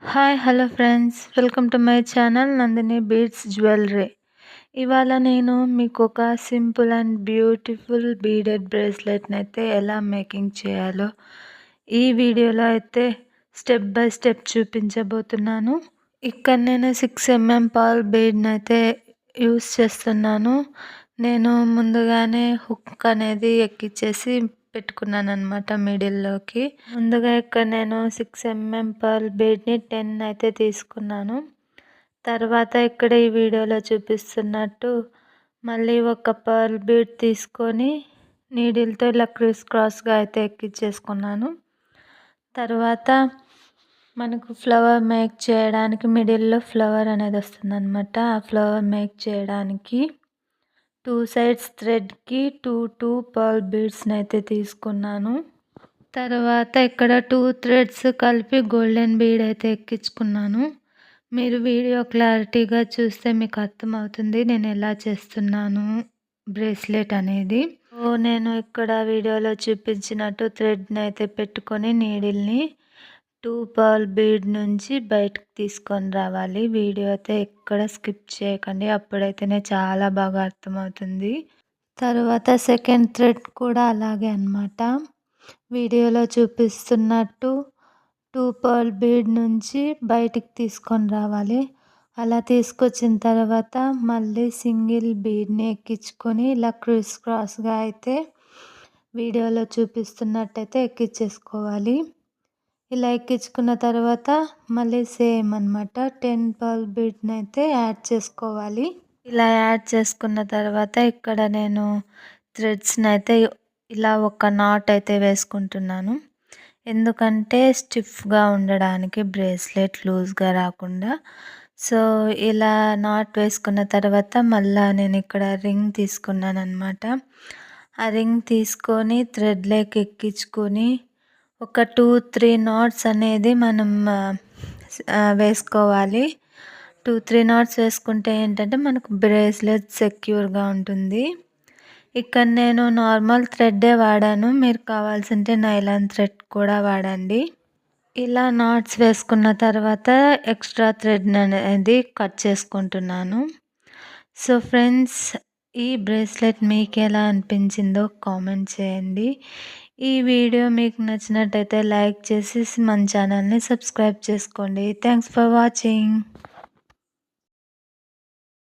Hello friends. Welcome to my channel Nandini beads jewellery. ఇవాళ నేను మీకొక సింపుల్ అండ్ బ్యూటిఫుల్ బీడెడ్ బ్రేస్లెట్‌నైతే ఎలా మేకింగ్ చేయాలో ఈ వీడియోలో అయితే స్టెప్ బై స్టెప్ చూపించబోతున్నాను. ఇక్కడ నేను 6 పర్ల్ బీడ్‌నైతే యూజ్ చేస్తున్నాను. నేను ముందుగానే హుక్ అనేది ఎక్కిచ్చేసి పెట్టుకున్నాననమాట మిడిల్‌లోకి. ముందుగా ఇక్కడ నేను 6 పర్ల్ బీడ్‌ని 10 అయితే తీసుకున్నాను. తర్వాత ఇక్కడ ఈ వీడియోలో చూపిస్తున్నట్టు మళ్ళీ ఒక పర్ల్ బీడ్ తీసుకొని నీడిల్‌తో ఇలా క్రిస్ క్రాస్‌గా అయితే ఎక్కిచ్చేసుకున్నాను. తర్వాత మనకు ఫ్లవర్ మేక్ చేయడానికి మిడిల్‌లో ఫ్లవర్ అనేది వస్తుందనమాట. ఆ ఫ్లవర్ మేక్ చేయడానికి 2 సైడ్స్ థ్రెడ్‌కి 2 పర్ల్ బీడ్స్‌నైతే తీసుకున్నాను. తర్వాత ఇక్కడ 2 థ్రెడ్స్ కలిపి గోల్డెన్ బీడ్ అయితే ఎక్కించుకున్నాను. మీరు వీడియో క్లారిటీగా చూస్తే మీకు అర్థమవుతుంది నేను ఎలా చేస్తున్నాను బ్రేస్లెట్ అనేది. నేను ఇక్కడ వీడియోలో చూపించినట్టు థ్రెడ్‌ని అయితే పెట్టుకొని నీడిల్‌ని 2 పర్ల్ బీడ్ నుంచి బయటకు తీసుకొని రావాలి. వీడియో అయితే ఎక్కడ స్కిప్ చేయకండి, అప్పుడైతేనే చాలా బాగా అర్థమవుతుంది. తర్వాత సెకండ్ థ్రెడ్ కూడా అలాగే అన్నమాట. వీడియోలో చూపిస్తున్నట్టు 2 పర్ల్ బీడ్ నుంచి బయటికి తీసుకొని రావాలి. అలా తీసుకొచ్చిన తర్వాత మళ్ళీ సింగిల్ బీడ్‌ని ఎక్కించుకొని ఇలా క్రిస్ క్రాస్‌గా అయితే వీడియోలో చూపిస్తున్నట్టయితే ఎక్కించేసుకోవాలి. ఇలా ఎక్కించుకున్న తర్వాత మళ్ళీ సేమ్ అన్నమాట 10 పర్ల్ బీడ్‌ని అయితే యాడ్ చేసుకోవాలి. ఇలా యాడ్ చేసుకున్న తర్వాత ఇక్కడ నేను థ్రెడ్స్‌ని అయితే ఇలా ఒక నాట్ అయితే వేసుకుంటున్నాను. ఎందుకంటే స్టిఫ్‌గా ఉండడానికి బ్రేస్లెట్ లూజ్‌గా రాకుండా. సో ఇలా నాట్ వేసుకున్న తర్వాత మళ్ళా నేను ఇక్కడ రింగ్ తీసుకున్నానన్నమాట. ఆ రింగ్ తీసుకొని థ్రెడ్‌లోకి ఎక్కించుకొని ఒక 2, 3 నాట్స్ అనేది మనం వేసుకోవాలి. 2, 3 నాట్స్ వేసుకుంటే ఏంటంటే మనకు బ్రేస్లెట్ సెక్యూర్‌గా ఉంటుంది. ఇక్కడ నేను నార్మల్ థ్రెడ్డే వాడాను. మీరు కావాల్సింటే నైలాన్ థ్రెడ్ కూడా వాడండి. ఇలా నాట్స్ వేసుకున్న తర్వాత ఎక్స్ట్రా థ్రెడ్ అనేది కట్ చేసుకుంటున్నాను. సో ఫ్రెండ్స్, ఈ బ్రేస్లెట్ మీకు ఎలా అనిపించిందో కామెంట్ చేయండి. ఈ వీడియో మీకు నచ్చినట్టయితే లైక్ చేసి మన ఛానల్ని సబ్స్క్రైబ్ చేసుకోండి. Thanks for watching.